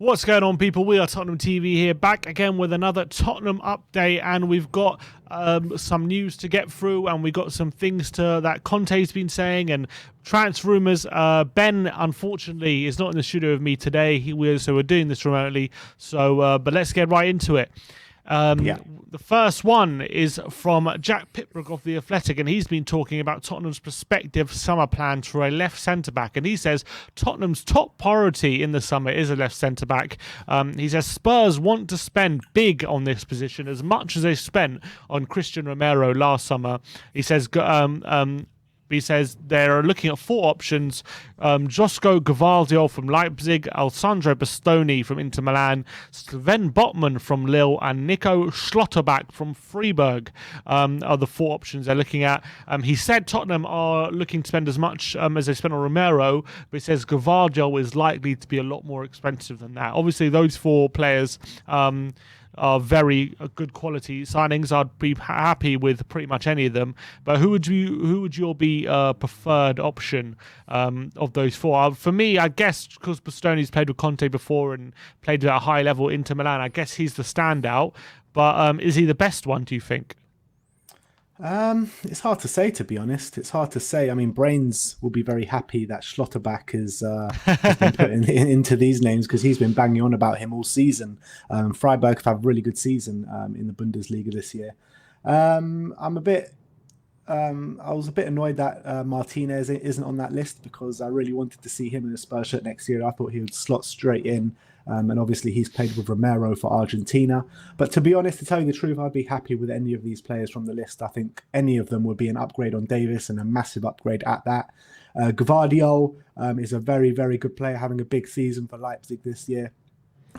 What's going on, people? We are Tottenham TV here, back again with another Tottenham update, and we've got some news to get through, and we got some things that Conte's been saying, and transfer rumours. Ben, unfortunately, is not in the studio with me today. So we're doing this remotely. So, but let's get right into it. The first one is from Jack Pitbrook of The Athletic, and he's been talking about Tottenham's prospective summer plans for a left centre-back, and he says Tottenham's top priority in the summer is a left centre-back. He says Spurs want to spend big on this position, as much as they spent on Christian Romero last summer. He says they're looking at four options: Josko Gvardiol from Leipzig, Alessandro Bastoni from Inter Milan, Sven Botman from Lille, and Nico Schlotterbeck from Freiburg are the four options they're looking at. He said Tottenham are looking to spend as much as they spent on Romero, but he says Gvardiol is likely to be a lot more expensive than that. Obviously, those four players are very good quality signings. I'd be happy with pretty much any of them. But who would your be preferred option of those four? For me, I guess because Bastoni's played with Conte before and played at a high level Inter Milan, I guess he's the standout. But is he the best one, do you think? It's hard to say, to be honest. It's hard to say. I mean, Brains will be very happy that Schlotterbeck has been put into these names, because he's been banging on about him all season. Freiburg have had a really good season in the Bundesliga this year. I was a bit annoyed that Martinez isn't on that list, because I really wanted to see him in a Spurs shirt next year. I thought he would slot straight in. And obviously he's played with Romero for Argentina. But to be honest, to tell you the truth, I'd be happy with any of these players from the list. I think any of them would be an upgrade on Davis, and a massive upgrade at that. Gvardiol is a very, very good player, having a big season for Leipzig this year.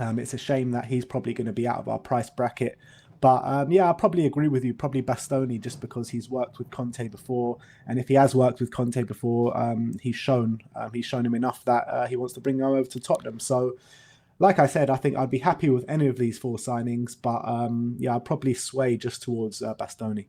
It's a shame that he's probably going to be out of our price bracket. But I probably agree with you. Probably Bastoni, just because he's worked with Conte before, and if he has worked with Conte before, he's shown him enough that he wants to bring him over to Tottenham. So, like I said, I think I'd be happy with any of these four signings, but I'd probably sway just towards Bastoni.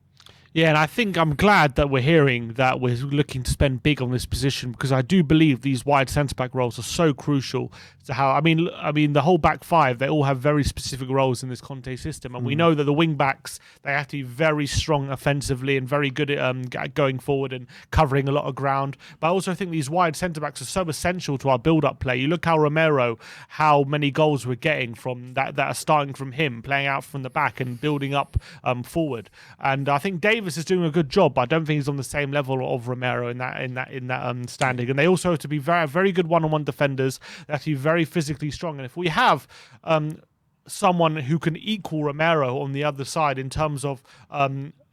Yeah, and I think I'm glad that we're hearing that we're looking to spend big on this position, because I do believe these wide centre-back roles are so crucial to how... I mean, the whole back five, they all have very specific roles in this Conte system, and we know that the wing-backs, they have to be very strong offensively and very good at going forward and covering a lot of ground. But I also think these wide centre-backs are so essential to our build-up play. You look how Romero, how many goals we're getting from that are starting from him, playing out from the back and building up forward. And I think Davis is doing a good job, but I don't think he's on the same level of Romero in that standing. And they also have to be very, very good one-on-one defenders. They have to be very physically strong. And if we have someone who can equal Romero on the other side in terms of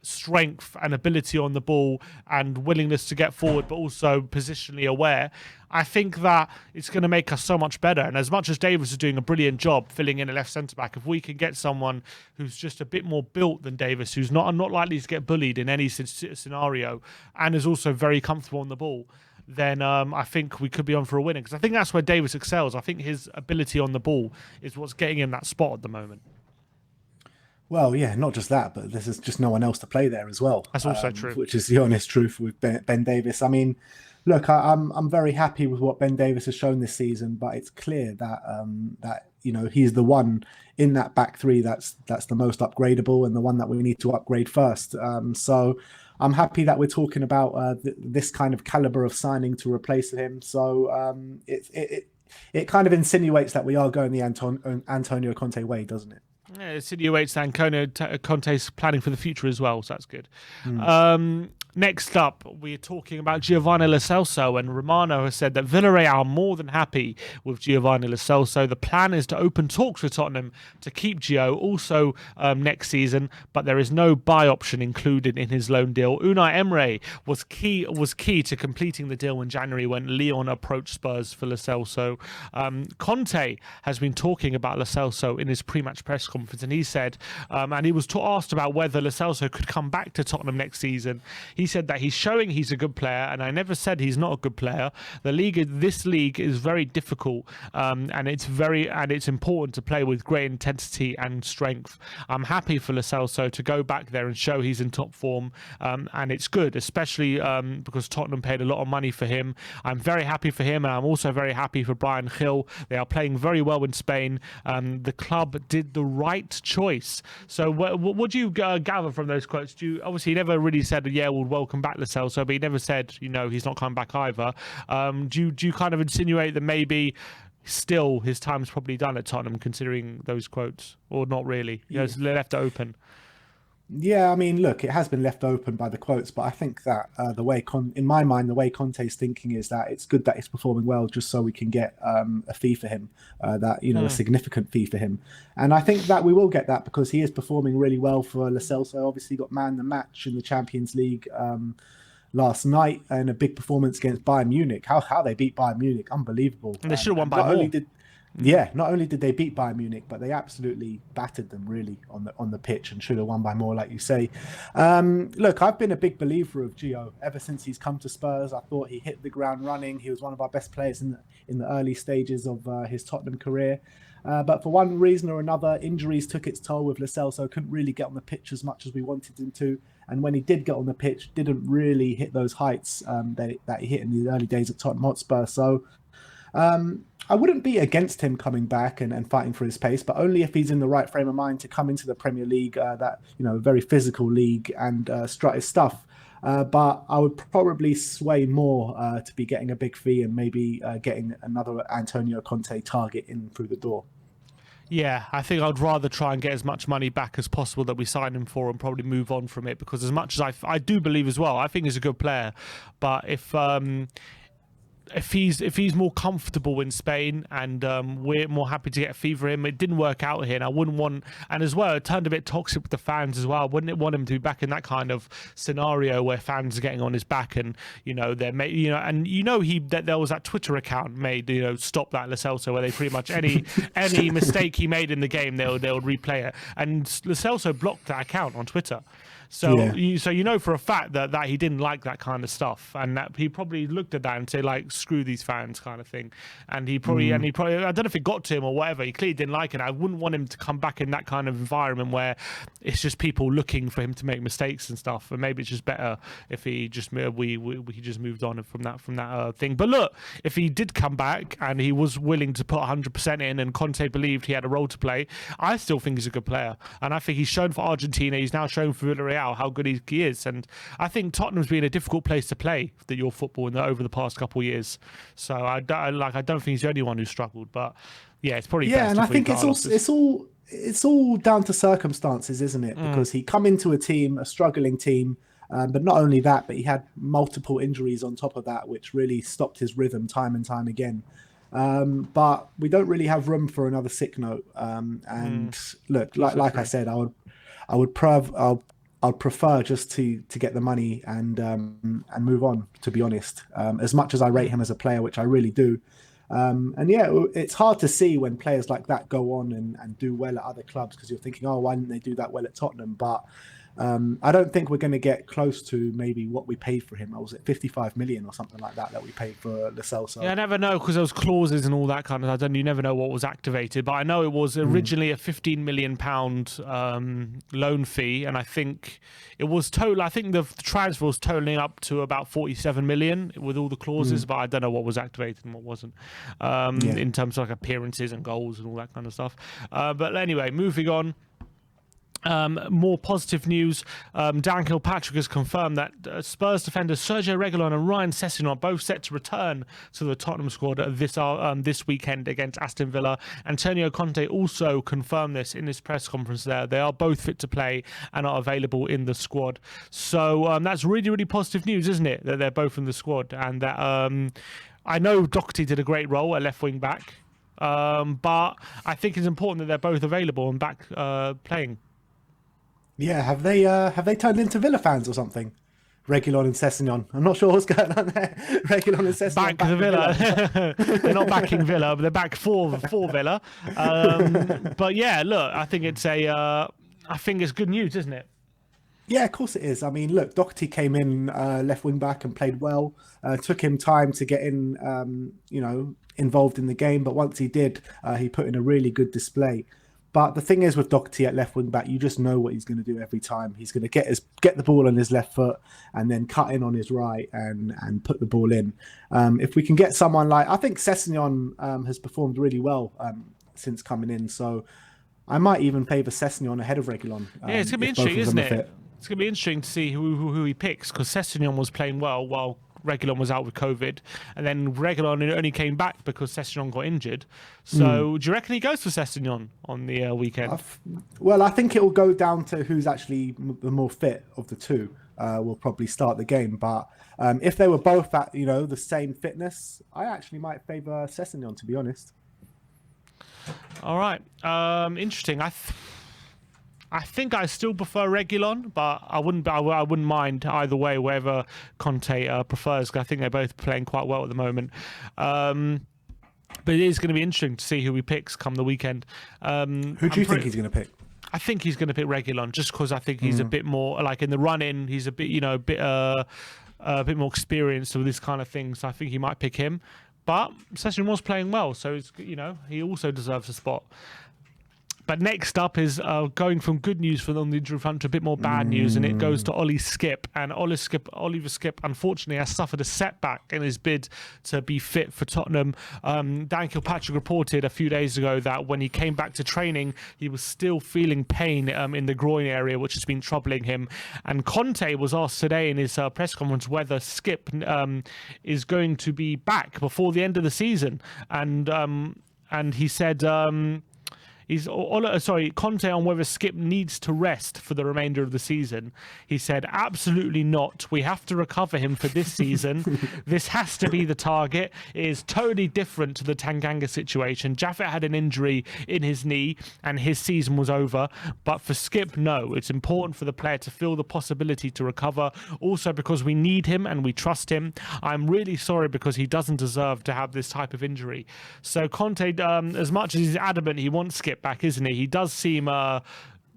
strength and ability on the ball and willingness to get forward, but also positionally aware, I think that it's going to make us so much better. And as much as Davis is doing a brilliant job filling in a left centre-back, if we can get someone who's just a bit more built than Davis, who's not likely to get bullied in any scenario, and is also very comfortable on the ball, then I think we could be on for a winner. Because I think that's where Davis excels. I think his ability on the ball is what's getting him that spot at the moment. Well, yeah, not just that, but there's just no one else to play there as well. That's also true. Which is the honest truth with Ben Davis. I mean, look, I'm very happy with what Ben Davis has shown this season, but it's clear that he's the one in that back three that's the most upgradable, and the one that we need to upgrade first. So I'm happy that we're talking about this kind of caliber of signing to replace him. So it kind of insinuates that we are going the Antonio Conte way, doesn't it? Yeah, it insinuates that Conte's planning for the future as well, so that's good. Next up, we're talking about Giovanni Lo Celso, and Romano has said that Villarreal are more than happy with Giovanni Lo Celso. The plan is to open talks with Tottenham to keep Gio also next season, but there is no buy option included in his loan deal. Unai Emery was key to completing the deal in January when Lyon approached Spurs for Lo Celso. Conte has been talking about Lo Celso in his pre-match press conference, and he said, and he was asked about whether Lo Celso could come back to Tottenham next season. He said that he's showing he's a good player, and I never said he's not a good player. This league is very difficult, and it's important to play with great intensity and strength. I'm happy for Lo Celso to go back there and show he's in top form, and it's good, especially because Tottenham paid a lot of money for him. I'm very happy for him, and I'm also very happy for Brian Hill. They are playing very well in Spain. The club did the right choice. So what do you gather from those quotes? Obviously he never really said, yeah, we'll welcome back Lo Celso, but he never said, he's not coming back either. Do you kind of insinuate that maybe still his time's probably done at Tottenham, considering those quotes, or not really? It's left open. Yeah, I mean, look, it has been left open by the quotes, but I think that in my mind, the way Conte's thinking is that it's good that he's performing well, just so we can get a fee for him, a significant fee for him. And I think that we will get that because he is performing really well for Lo Celso. Obviously, got man the match in the Champions League last night, and a big performance against Bayern Munich. How they beat Bayern Munich, unbelievable. And they should have won by more. Not only did they beat Bayern Munich, but they absolutely battered them really on the pitch and should have won by more, like you say. Look, I've been a big believer of Gio ever since he's come to Spurs. I thought he hit the ground running. He was one of our best players in the early stages of his Tottenham career. But for one reason or another, injuries took its toll with Lo Celso. Couldn't really get on the pitch as much as we wanted him to. And when he did get on the pitch, didn't really hit those heights that he hit in the early days of Tottenham Hotspur. So I wouldn't be against him coming back and fighting for his pace, but only if he's in the right frame of mind to come into the Premier League, a very physical league, and strut his stuff. But I would probably sway more to be getting a big fee and maybe getting another Antonio Conte target in through the door. Yeah, I think I'd rather try and get as much money back as possible that we signed him for and probably move on from it, because as much as I do believe as well, I think he's a good player, but if he's more comfortable in Spain and we're more happy to get a fee for him, it didn't work out here, and I wouldn't want, and as well it turned a bit toxic with the fans as well. Wouldn't want him to be back in that kind of scenario where fans are getting on his back, and there was that Twitter account made stop that Lo Celso, where they pretty much any mistake he made in the game they would replay it, and Lo Celso blocked that account on Twitter. So you know for a fact that he didn't like that kind of stuff, and that he probably looked at that and said, like, screw these fans kind of thing. And he probably I don't know if it got to him or whatever. He clearly didn't like it. I wouldn't want him to come back in that kind of environment where it's just people looking for him to make mistakes and stuff. And maybe it's just better if he just we just moved on from that thing. But look, if he did come back and he was willing to put 100% in, and Conte believed he had a role to play, I still think he's a good player, and I think he's shown for Argentina. He's now shown for Villarreal how good he is, and I think Tottenham's been a difficult place to play your football over the past couple of years. So I don't think he's the only one who struggled, but yeah, it's probably best. And I think it's all down to circumstances, isn't it? Because he come into a struggling team, but not only that, but he had multiple injuries on top of that, which really stopped his rhythm time and time again. But we don't really have room for another sick note. Look, like I said, I'd prefer just to get the money and move on, to be honest. As much as I rate him as a player, which I really do. It's hard to see when players like that go on and do well at other clubs, because you're thinking, oh, why didn't they do that well at Tottenham? But I don't think we're going to get close to maybe what we paid for him. Was it 55 million or something like that we paid for Lo Celso? Yeah, I never know, because there was clauses and all that kind of. You never know what was activated, but I know it was originally a £15 million loan fee, and I think it was total. I think the transfer was totaling up to about 47 million with all the clauses, but I don't know what was activated and what wasn't in terms of like appearances and goals and all that kind of stuff. But anyway, moving on. More positive news. Dan Kilpatrick has confirmed that Spurs defenders Sergio Regal and Ryan Sessin are both set to return to the Tottenham squad this weekend against Aston Villa. Antonio Conte also confirmed this in his press conference there. They are both fit to play and are available in the squad. So that's really, really positive news, isn't it? That they're both in the squad, and that I know Doherty did a great role at left wing back, but I think it's important that they're both available and back playing. Yeah, have they turned into Villa fans or something? Reguilon and Sessin. I'm not sure what's going on there. Reguilon and Sessin back the Villa. They're not backing Villa, but they're back for Villa. But yeah, look, I think it's good news, isn't it? Yeah, of course it is. I mean, look, Doherty came in left wing back and played well. Took him time to get in, involved in the game, but once he did, he put in a really good display. But the thing is with Doherty at left wing back, you just know what he's going to do every time. He's going to get the ball on his left foot and then cut in on his right and put the ball in. If we can get someone like, I think Sessin has performed really well since coming in, so I might even favour Sessin ahead of Reguilon. Yeah, it's going to be interesting, isn't it? It's going to be interesting to see who he picks, because Sessin was playing well while Reguilon was out with COVID, and then Reguilon only came back because Sessin got injured. So do you reckon he goes for Sessin on the weekend? Well, I think it will go down to who's actually the more fit of the two. Will probably start the game, but if they were both at the same fitness, I actually might favour Sessin, to be honest. All right, interesting. I think I still prefer Reguilon, but I wouldn't mind either way, wherever Conte prefers, because I think they're both playing quite well at the moment. But it is going to be interesting to see who he picks come the weekend. Who do you think he's going to pick? I think he's going to pick Reguilon, just because I think he's a bit more, like in the run-in, he's a bit, a bit more experienced with this kind of thing. So I think he might pick him. But Sessin was playing well, so it's, he also deserves a spot. But next up is going from good news on the injury front to a bit more bad news, and it goes to Skipp. And Oliver Skipp, unfortunately, has suffered a setback in his bid to be fit for Tottenham. Dan Kilpatrick reported a few days ago that when he came back to training, he was still feeling pain in the groin area, which has been troubling him. And Conte was asked today in his press conference whether Skipp is going to be back before the end of the season. And he said... Conte on whether Skipp needs to rest for the remainder of the season. He said, absolutely not. We have to recover him for this season. This has to be the target. It is totally different to the Tanganga situation. Jaffet had an injury in his knee and his season was over. But for Skipp, no. It's important for the player to feel the possibility to recover. Also because we need him and we trust him. I'm really sorry because he doesn't deserve to have this type of injury. So Conte, as much as he's adamant he wants Skipp back, isn't he? He does seem a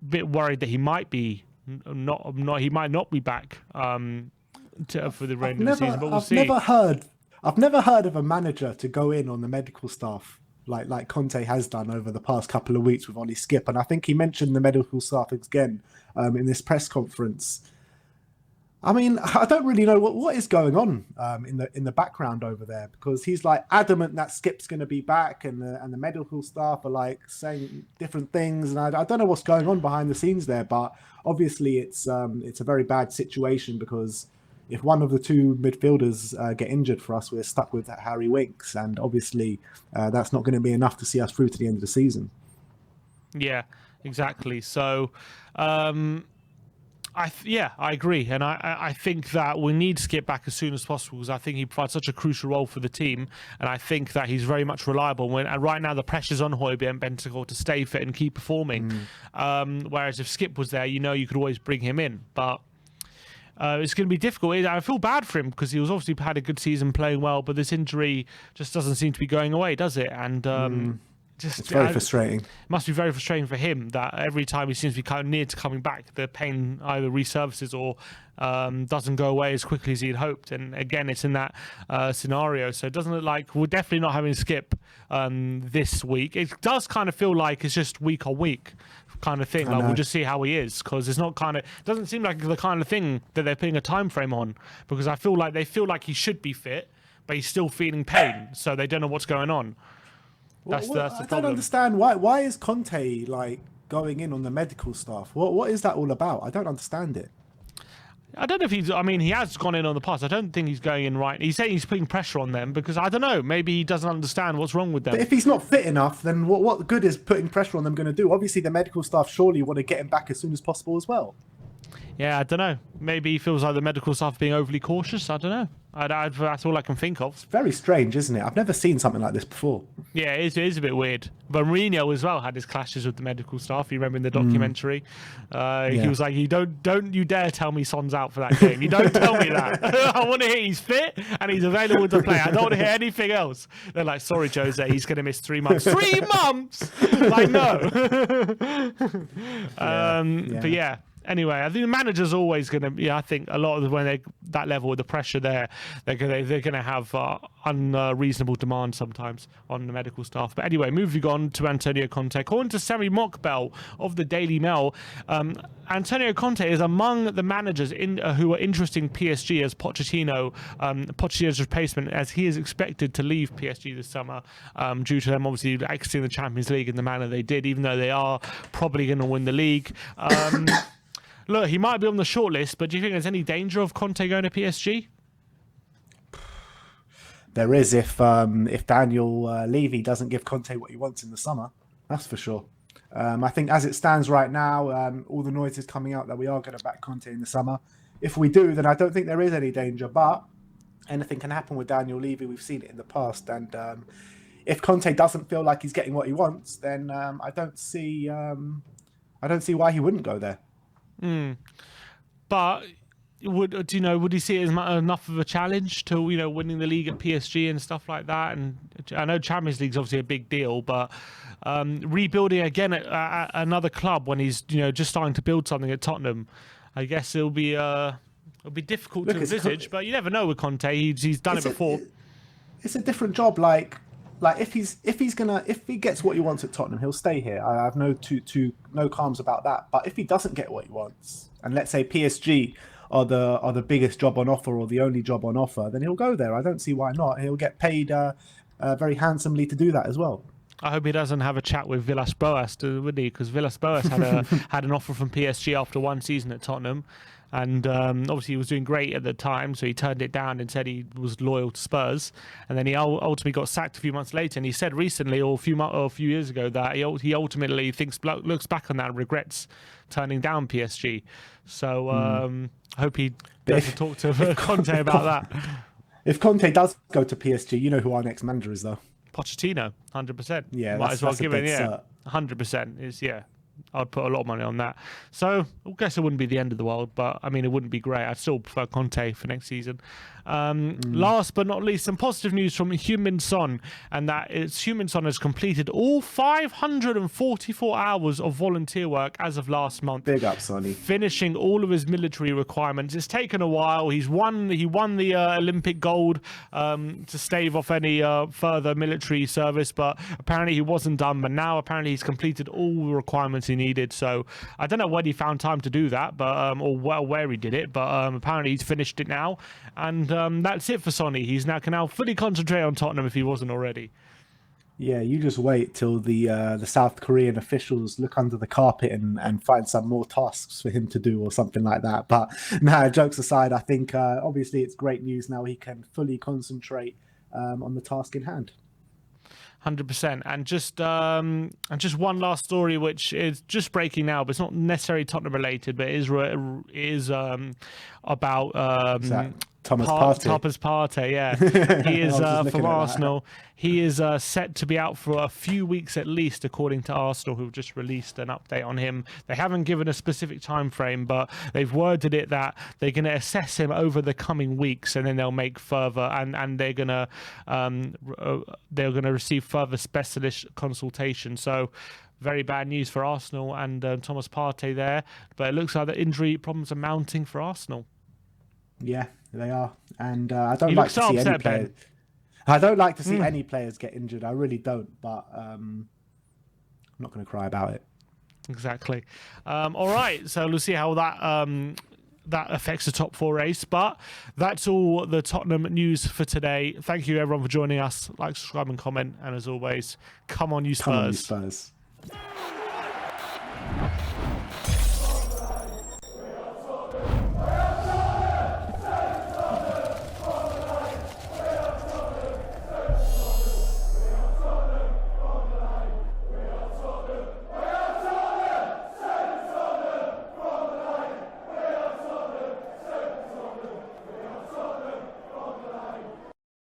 bit worried that he might be not be back for the end of the season. But we'll see. I've never heard of a manager to go in on the medical staff like Conte has done over the past couple of weeks with Oli Skipp, and I think he mentioned the medical staff again in this press conference. I mean, I don't really know what is going on in the background over there, because he's like adamant that Skipp's going to be back, and the medical staff are like saying different things, and I don't know what's going on behind the scenes there. But obviously, it's a very bad situation, because if one of the two midfielders get injured for us, we're stuck with Harry Winks, and obviously that's not going to be enough to see us through to the end of the season. Yeah, exactly. So. I agree, and I think that we need to get back as soon as possible, because I think he provides such a crucial role for the team, and I think that he's very much reliable. And right now the pressure's on Højbjerg and Bentancur to stay fit and keep performing. Whereas if Skipp was there, you could always bring him in, but it's going to be difficult. I feel bad for him because he was obviously had a good season playing well, but this injury just doesn't seem to be going away, does it? And it's very frustrating. It must be very frustrating for him that every time he seems to be kind of near to coming back, the pain either resurfaces or doesn't go away as quickly as he had hoped. And again, it's in that scenario. So it doesn't look like we're definitely not having Skipp this week. It does kind of feel like it's just week on week kind of thing. Like we'll just see how he is, because it's not it doesn't seem like the kind of thing that they're putting a time frame on, because I feel like they feel like he should be fit, but he's still feeling pain. So they don't know what's going on. That's the problem. I don't understand why is Conte like going in on the medical staff? What is that all about? I don't understand it. I don't know if he has gone in on the past. I don't think he's going in right. He's saying he's putting pressure on them because I don't know, maybe he doesn't understand what's wrong with them. But if he's not fit enough, then what good is putting pressure on them going to do? Obviously the medical staff surely want to get him back as soon as possible as well. Yeah, I don't know. Maybe he feels like the medical staff are being overly cautious. I don't know. That's all I can think of. It's very strange, isn't it? I've never seen something like this before. Yeah, it is a bit weird. But Mourinho as well had his clashes with the medical staff. You remember in the documentary? He was like, don't you dare tell me Son's out for that game. You don't tell me that. I want to hear he's fit and he's available to play. I don't want to hear anything else. They're like, sorry, Jose, he's going to miss 3 months. 3 months? Like, no. But yeah. Anyway, I think the manager's always going to. Yeah, I think a lot of when they that level with the pressure there, they're gonna have unreasonable demands sometimes on the medical staff. But anyway, moving on to Antonio Conte. According to Sami Mokbel of the Daily Mail, Antonio Conte is among the managers who are interested in PSG as Pochettino's replacement, as he is expected to leave PSG this summer due to them obviously exiting the Champions League in the manner they did, even though they are probably going to win the league. Look, he might be on the shortlist, but do you think there's any danger of Conte going to PSG? There is if Daniel Levy doesn't give Conte what he wants in the summer. That's for sure. I think as it stands right now, all the noise is coming out that we are going to back Conte in the summer. If we do, then I don't think there is any danger. But anything can happen with Daniel Levy. We've seen it in the past. And if Conte doesn't feel like he's getting what he wants, then I don't see why he wouldn't go there. But would he see it as enough of a challenge to winning the league at PSG and stuff like that? And I know Champions League's obviously a big deal, but rebuilding again at another club when he's just starting to build something at Tottenham, I guess it'll be difficult to envisage. But you never know with Conte. He's done it before. It's a different job. Like if he gets what he wants at Tottenham, he'll stay here. I have no qualms about that. But if he doesn't get what he wants, and let's say PSG are the biggest job on offer or the only job on offer, then he'll go there. I don't see why not. He'll get paid very handsomely to do that as well. I hope he doesn't have a chat with Villas-Boas, would he? Because Villas-Boas had an offer from PSG after one season at Tottenham. And obviously he was doing great at the time, so he turned it down and said he was loyal to Spurs. And then he ultimately got sacked a few months later. And he said recently, or a few years ago, that he ultimately looks back on that and regrets turning down PSG. So I hope he doesn't talk to Conte about that. If Conte does go to PSG, you know who our next manager is, though. Pochettino, 100%. Yeah, might as well give it. 100% is I'd put a lot of money on that. So I guess it wouldn't be the end of the world, but I mean, it wouldn't be great. I'd still prefer Conte for next season. Last but not least, some positive news from Heung-min Son, and that is Heung-min Son has completed all 544 hours of volunteer work as of last month. Big up, Sonny. Finishing all of his military requirements. It's taken a while. He won the Olympic gold to stave off any further military service, but apparently he wasn't done. But now apparently he's completed all the requirements he needed. So I don't know when he found time to do that, but or where he did it, but apparently he's finished it now. And that's it for Sonny. He can now fully concentrate on Tottenham if he wasn't already. Yeah, you just wait till the South Korean officials look under the carpet and find some more tasks for him to do or something like that. But jokes aside, I think obviously it's great news now. He can fully concentrate on the task in hand. 100%. And just one last story, which is just breaking now, but it's not necessarily Tottenham related, but it is about Thomas Partey, yeah. He is from Arsenal. He is set to be out for a few weeks at least, according to Arsenal, who've just released an update on him. They haven't given a specific time frame, but they've worded it that they're going to assess him over the coming weeks, and then they'll make further, and they're going to receive further specialist consultation. So very bad news for Arsenal and Thomas Partey there, but it looks like the injury problems are mounting for Arsenal. Yeah, they are, and I don't like to see any players. I don't like to see any players get injured. I really don't, but I'm not going to cry about it. Exactly. All right, so we'll see how that affects the top four race. But that's all the Tottenham news for today. Thank you everyone for joining us. Like, subscribe, and comment. And as always, come on, you Spurs. Come on, you Spurs.